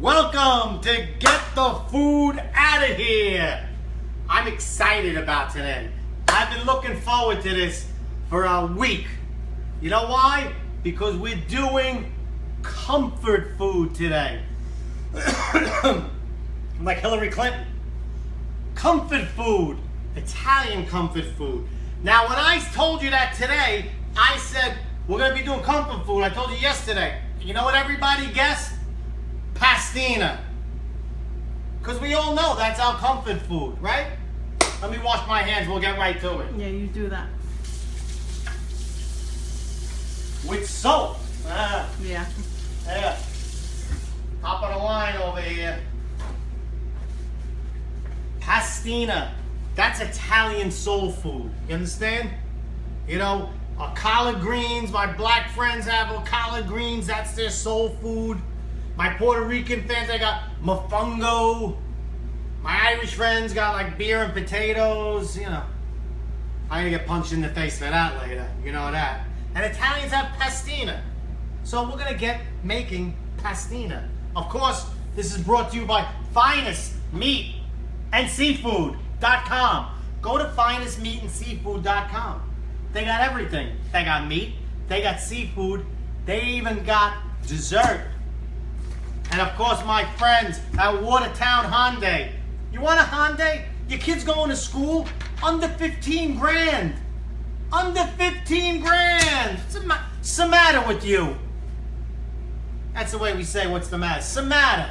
Welcome to Get the Food Out of Here. I'm excited about today. I've been looking forward to this for a week. You know why? Because we're doing comfort food today. Like Hillary Clinton. Comfort food. Italian comfort food. Now, when I told you that today, I said we're going to be doing comfort food. I told you yesterday. You know what everybody guessed? Pastina. Because we all know that's our comfort food, right? Let me wash my hands. We'll get right to it. Yeah, you do that. With soap. Yeah. Yeah. Top of the line over here. Pastina. That's Italian soul food. You understand? You know, collard greens. My black friends have collard greens. That's their soul food. My Puerto Rican fans, they got mofongo. My Irish friends got like beer and potatoes. You know, I'm gonna get punched in the face for that later. You know that. And Italians have pastina. So we're gonna get making pastina. Of course, this is brought to you by Finest Meat and Seafood.com. Go to finestmeatandseafood.com. They got everything. They got meat, they got seafood, they even got dessert. And of course, my friends at Watertown Hyundai. You want a Hyundai? Your kid's going to school? Under 15 grand. Under 15 grand. What's the matter with you? That's the way we say what's the matter. What's the matter?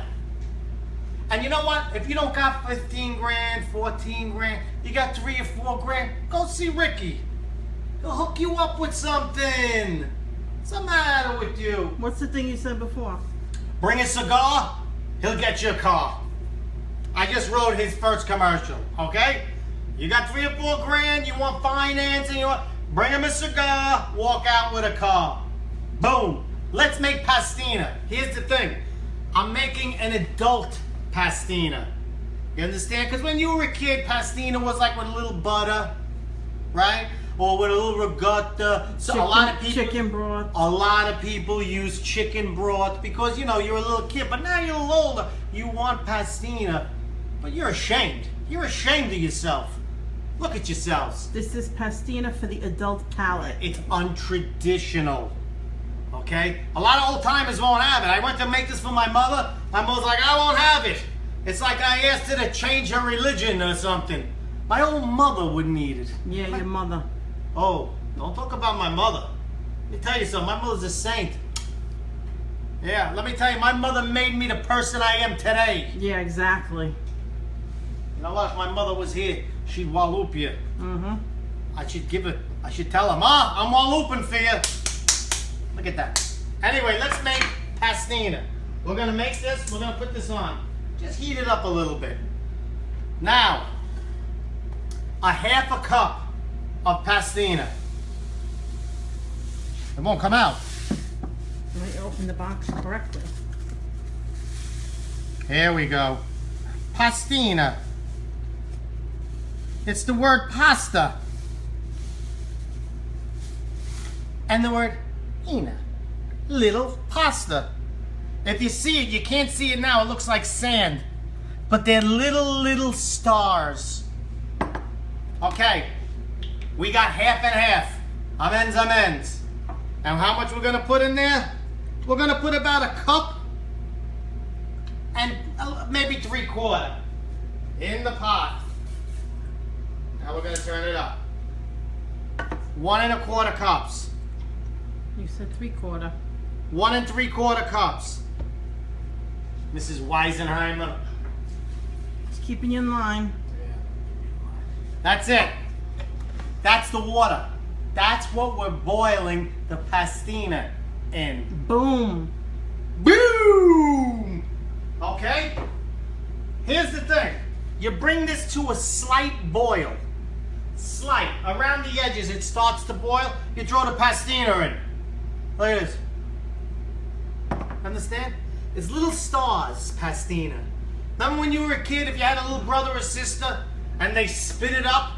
And you know what? If you don't got 15 grand, 14 grand, you got 3 or 4 grand, go see Ricky. He'll hook you up with something. What's the matter with you? What's the thing you said before? Bring a cigar, he'll get you a car. I just wrote his first commercial, okay? You got 3 or 4 grand, you want financing, bring him a cigar, walk out with a car. Boom. Let's make pastina. Here's the thing. I'm making an adult pastina. You understand? Because when you were a kid, pastina was like with a little butter, right? Or with a little ricotta. So a lot of people, chicken broth. A lot of people use chicken broth because, you know, you're a little kid. But now you're a little older. You want pastina, but you're ashamed. You're ashamed of yourself. Look at yourselves. This is pastina for the adult palate. It's untraditional. Okay? A lot of old timers won't have it. I went to make this for my mother. My mother's like, I won't have it. It's like I asked her to change her religion or something. My old mother wouldn't eat it. Yeah, your mother. Oh, don't talk about my mother. Let me tell you something. My mother's a saint. Yeah, let me tell you, my mother made me the person I am today. Yeah, exactly. You know what? If my mother was here, she'd walloop you. Mm-hmm. I should tell her, Ma, I'm wallooping for you. Look at that. Anyway, let's make pastina. We're going to make this. We're going to put this on. Just heat it up a little bit. Now, a half a cup of pastina. It won't come out. Let me open the box correctly. Here we go. Pastina. It's the word pasta. And the word ina. Little pasta. If you see it, you can't see it now. It looks like sand. But they're little stars. Okay. We got half and half. Amens. And how much we're going to put in there? We're going to put about a cup and maybe 3/4 in the pot. Now we're going to turn it up. 1 1/4 cups. You said 3/4. 1 3/4 cups. Mrs. Weisenheimer. Just keeping you in line. That's it. That's the water. That's what we're boiling the pastina in. Boom. Boom! Okay? Here's the thing. You bring this to a slight boil. Slight. Around the edges it starts to boil. You throw the pastina in. Look at this. Understand? It's little stars, pastina. Remember when you were a kid, if you had a little brother or sister and they spit it up?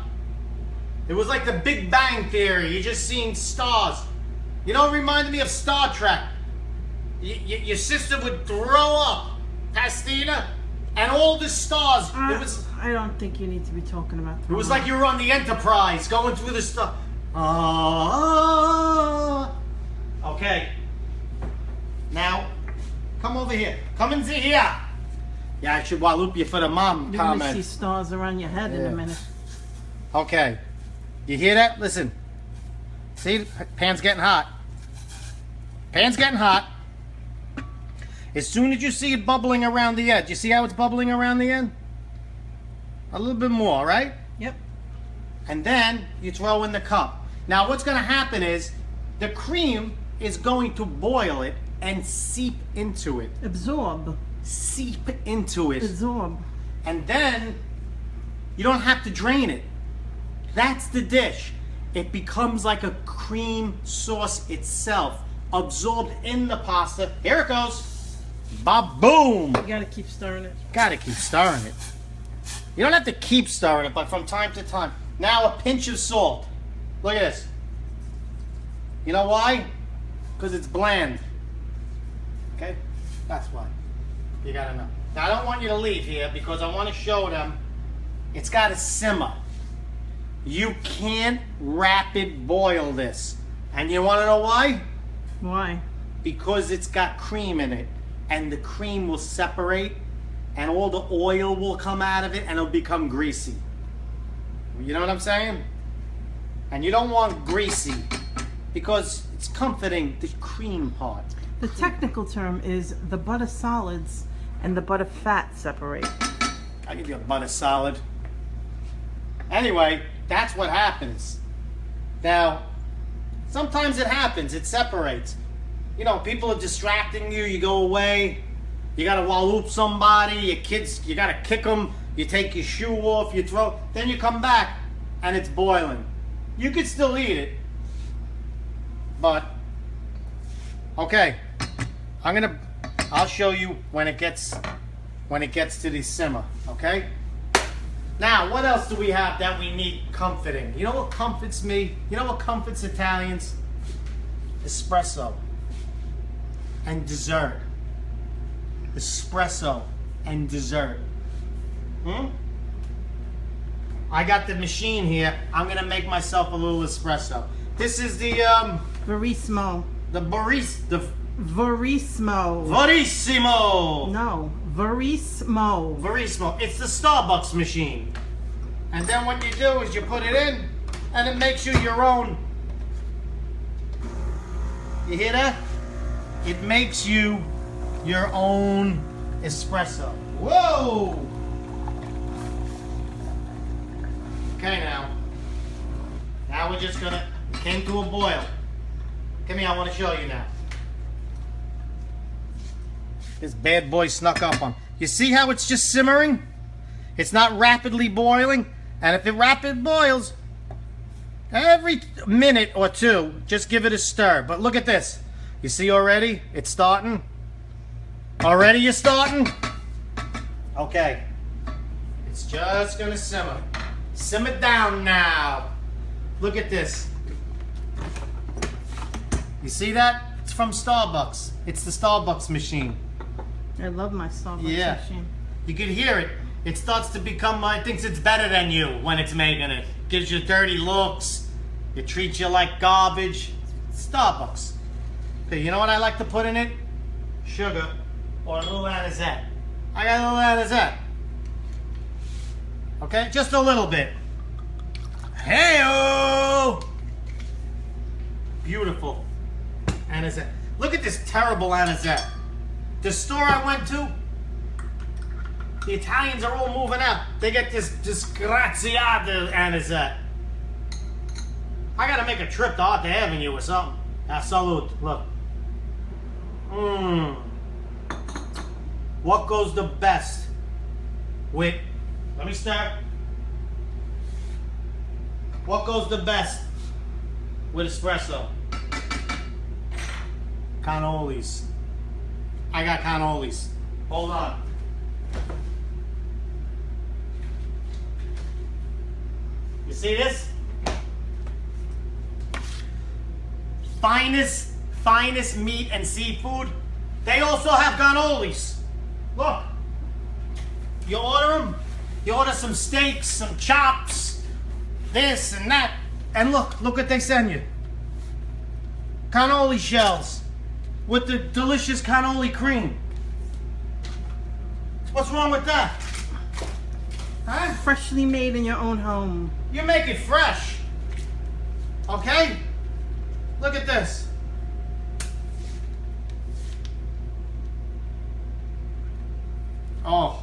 It was like the Big Bang Theory. You're just seeing stars. You know, it reminded me of Star Trek. Your sister would throw up pastina, and all the stars. I don't think you need to be talking about It was like you were on the Enterprise going through the stuff. Okay. Now, come over here. Come and see here. Yeah, I should wallop you for the mom You're comment. gonna see stars around your head in a minute. Okay. You hear that? Listen. See, pan's getting hot. Pan's getting hot. As soon as you see it bubbling around the edge, you see how it's bubbling around the end? A little bit more, right? Yep. And then you throw in the cup. Now what's going to happen is the cream is going to boil it and seep into it. Absorb. Seep into it. Absorb. And then you don't have to drain it. That's the dish. It becomes like a cream sauce itself, absorbed in the pasta. Here it goes. Ba-boom! You gotta keep stirring it. Gotta keep stirring it. You don't have to keep stirring it, but from time to time. Now a pinch of salt. Look at this. You know why? Because it's bland. Okay? That's why. You gotta know. Now I don't want you to leave here because I want to show them it's gotta simmer. You can't rapid boil this. And you wanna know why? Why? Because it's got cream in it. And the cream will separate and all the oil will come out of it and it'll become greasy. You know what I'm saying? And you don't want greasy because it's comforting the cream part. The technical term is the butter solids and the butter fat separate. I'll give you a butter solid. Anyway, that's what happens. Now, sometimes it happens, it separates. You know, people are distracting you, you go away, you gotta wallop somebody, your kids, you gotta kick them, you take your shoe off, you throw, then you come back and it's boiling. You could still eat it, but, okay, I'll show you when it gets to the simmer, okay? Now, what else do we have that we need comforting? You know what comforts me? You know what comforts Italians? Espresso and dessert. Espresso and dessert. I got the machine here. I'm gonna make myself a little espresso. This is the Verissimo. Verissimo. Verissimo. No, Verissimo. Verissimo. It's the Starbucks machine. And then what you do is you put it in, and it makes you your own. You hear that? It makes you your own espresso. Whoa! Okay, now we're just gonna, it came to a boil. Come here, I want to show you now. This bad boy snuck up on. You see how it's just simmering? It's not rapidly boiling. And if it rapid boils, every minute or two, just give it a stir. But look at this. You see already? It's starting. Already you're starting? Okay. It's just gonna simmer. Simmer down now. Look at this. You see that? It's from Starbucks. It's the Starbucks machine. I love my Starbucks machine. You can hear it. It starts to become, it thinks it's better than you when it's making it. Gives you dirty looks. It treats you like garbage. Starbucks. Okay, you know what I like to put in it? Sugar or a little anisette. I got a little anisette. Okay, just a little bit. Hey-o! Beautiful anisette. Look at this terrible anisette. The store I went to, the Italians are all moving out. They get this disgraziata anisette. I gotta make a trip to Art Avenue or something. Salute, look. What goes the best with, let me start. What goes the best with espresso? Cannolis. I got cannolis. Hold on. You see this? Finest meat and seafood. They also have cannolis. Look. You order them. You order some steaks, some chops, this and that. And look what they send you. Cannoli shells with the delicious cannoli cream. What's wrong with that? Huh? Freshly made in your own home. You make it fresh. Okay? Look at this. Oh.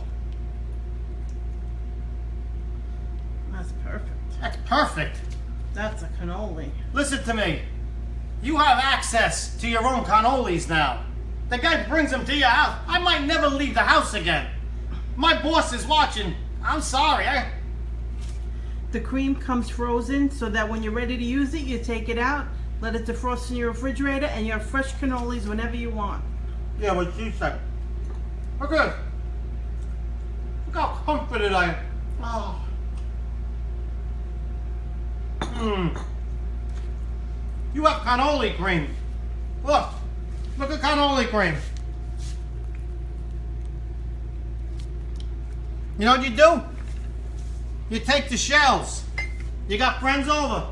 That's perfect. That's perfect. That's a cannoli. Listen to me. You have access to your own cannolis now. The guy brings them to your house. I might never leave the house again. My boss is watching. I'm sorry. The cream comes frozen so that when you're ready to use it, you take it out, let it defrost in your refrigerator, and you have fresh cannolis whenever you want. Yeah, what she said. Look at this. Look how comforted I am. Oh. You have cannoli cream. Look at cannoli cream. You know what you do? You take the shells. You got friends over.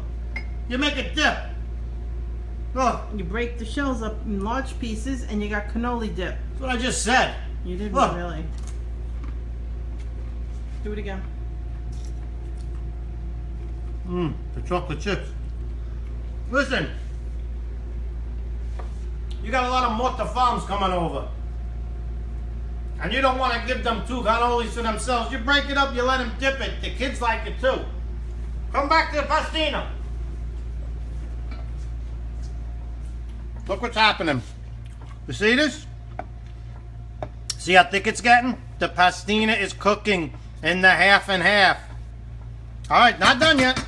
You make a dip. Look. You break the shells up in large pieces, and you got cannoli dip. That's what I just said. You didn't Look. really. Do it again. The chocolate chips. Listen, you got a lot of mortar farms coming over. And you don't want to give them 2 cannolis to themselves. You break it up, you let them dip it. The kids like it too. Come back to the pastina. Look what's happening. You see this? See how thick it's getting? The pastina is cooking in the half and half. All right, not done yet.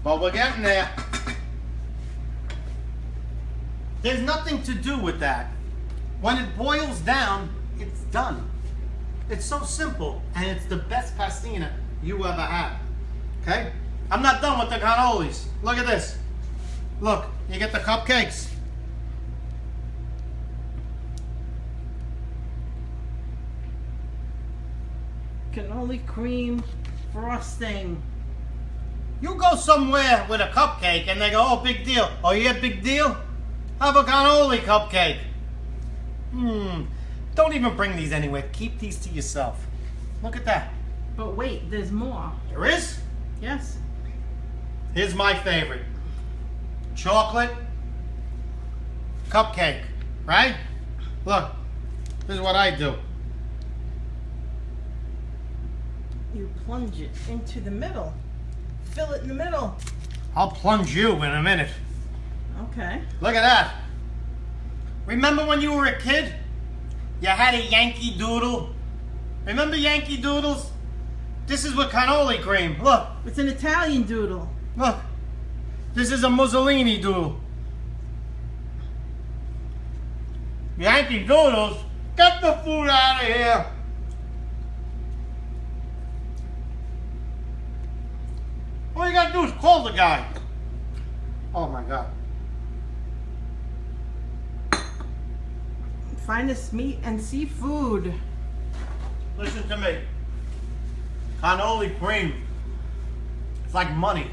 But we're getting there. There's nothing to do with that. When it boils down, it's done. It's so simple, and it's the best pastina you ever had. Okay? I'm not done with the cannolis. Look at this. Look, you get the cupcakes. Cannoli cream frosting. You go somewhere with a cupcake and they go, oh, big deal. Oh, yeah, big deal? Have a cannoli cupcake. Don't even bring these anywhere. Keep these to yourself. Look at that. But wait, there's more. There is? Yes. Here's my favorite. Chocolate cupcake, right? Look, this is what I do. You plunge it into the middle. Fill it in the middle. I'll plunge you in a minute. Okay. Look at that. Remember when you were a kid? You had a Yankee Doodle. Remember Yankee Doodles? This is with cannoli cream. Look. It's an Italian doodle. Look. This is a Mussolini Doodle. Yankee Doodles? Get the food out of here. All you gotta do is call the guy. Oh my God. Finest meat and seafood. Listen to me. Cannoli cream. It's like money.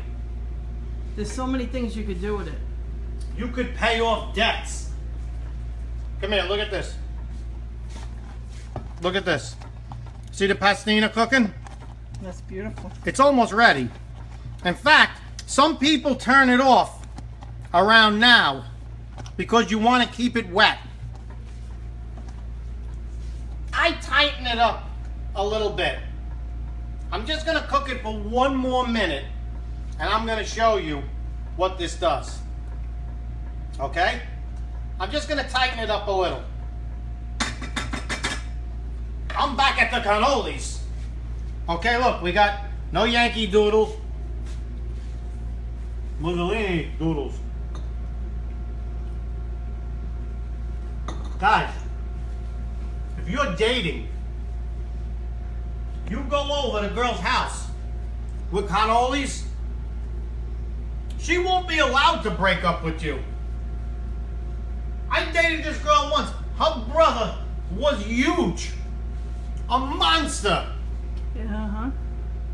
There's so many things you could do with it. You could pay off debts. Come here, look at this. Look at this. See the pastina cooking? That's beautiful. It's almost ready. In fact, some people turn it off around now because you want to keep it wet. I tighten it up a little bit. I'm just going to cook it for 1 more minute, and I'm going to show you what this does. Okay? I'm just going to tighten it up a little. I'm back at the cannolis. Okay, look, we got no Yankee Doodle. Mussolini Doodles. Guys, if you're dating, you go over to a girl's house with cannolis, she won't be allowed to break up with you. I dated this girl once. Her brother was huge. A monster. Uh-huh.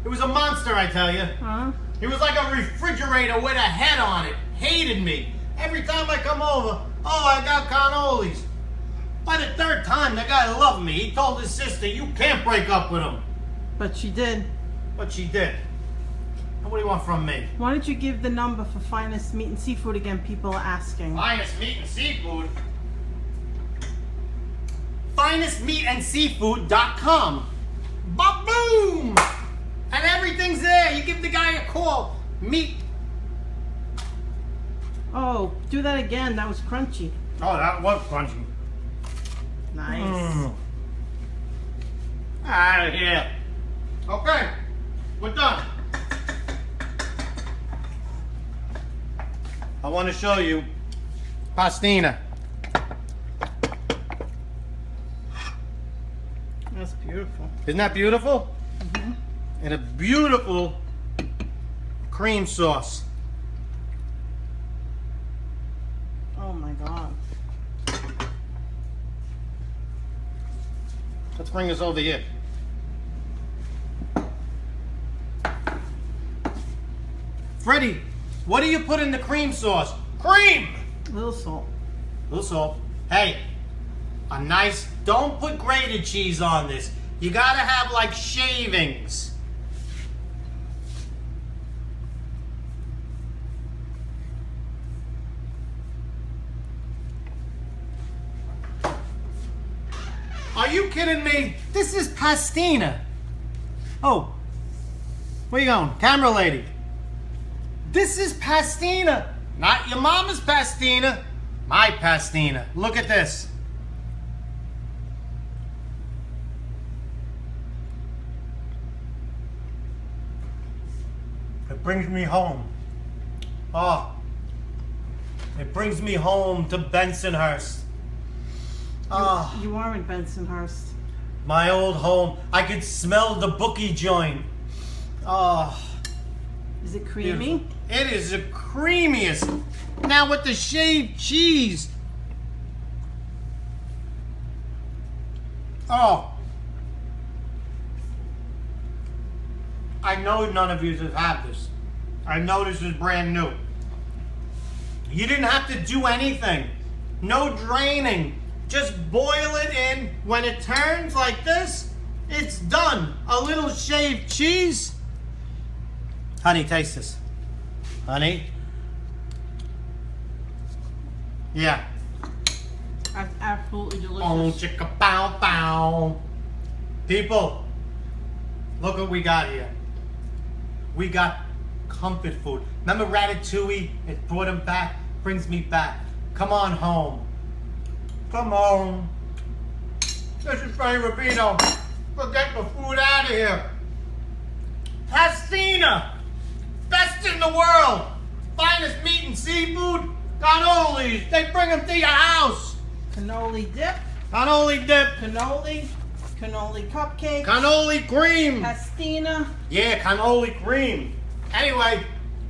It was a monster, I tell you. Huh? It was like a refrigerator with a head on it. Hated me. Every time I come over, oh, I got cannolis. By the third time, the guy loved me. He told his sister, you can't break up with him. But she did. But she did. And what do you want from me? Why don't you give the number for Finest Meat and Seafood again? People are asking. Finest Meat and Seafood? finestmeatandseafood.com. Ba-boom! And everything's there. You give the guy a call. Meat. Oh, do that again. That was crunchy. Oh, that was crunchy. Nice. Out of here. Okay, we're done. I want to show you pastina. That's beautiful. Isn't that beautiful? Mm-hmm. And a beautiful cream sauce. Oh my God. Let's bring this over here. Freddie, what do you put in the cream sauce? Cream! Little salt. Little salt. Hey, a nice, don't put grated cheese on this. You gotta have like shavings. Are you kidding me? This is pastina. Oh, where you going? Camera lady. This is pastina. Not your mama's pastina. My pastina. Look at this. It brings me home. Oh, it brings me home to Bensonhurst. Oh, You are in Bensonhurst. my old home. I could smell the bookie joint. Oh, Is it creamy? beautiful. It is the creamiest. Now with the shaved cheese. Oh. I know none of you have had this. I know this is brand new. You didn't have to do anything. No draining. Just boil it in. When it turns like this, it's done. A little shaved cheese. Honey, taste this. Honey? Yeah. That's absolutely delicious. Oh, chicka pow pow. People, look what we got here. We got comfort food. Remember Ratatouille? It brought him back, brings me back. Come on home. Come on. This is Freddie Rubino. We'll get the food out of here. Pastina. Best in the world. Finest meat and seafood. Cannolis. They bring them to your house. Cannoli dip. Cannoli dip. Cannoli cupcake. Cannoli cream. Pastina. Yeah, cannoli cream. Anyway,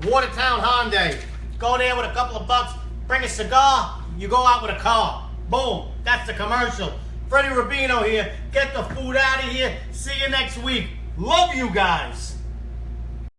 Watertown Hyundai. Go there with a couple of bucks, bring a cigar, you go out with a car. Boom, that's the commercial. Freddie Rubino here. Get the food out of here. See you next week. Love you guys.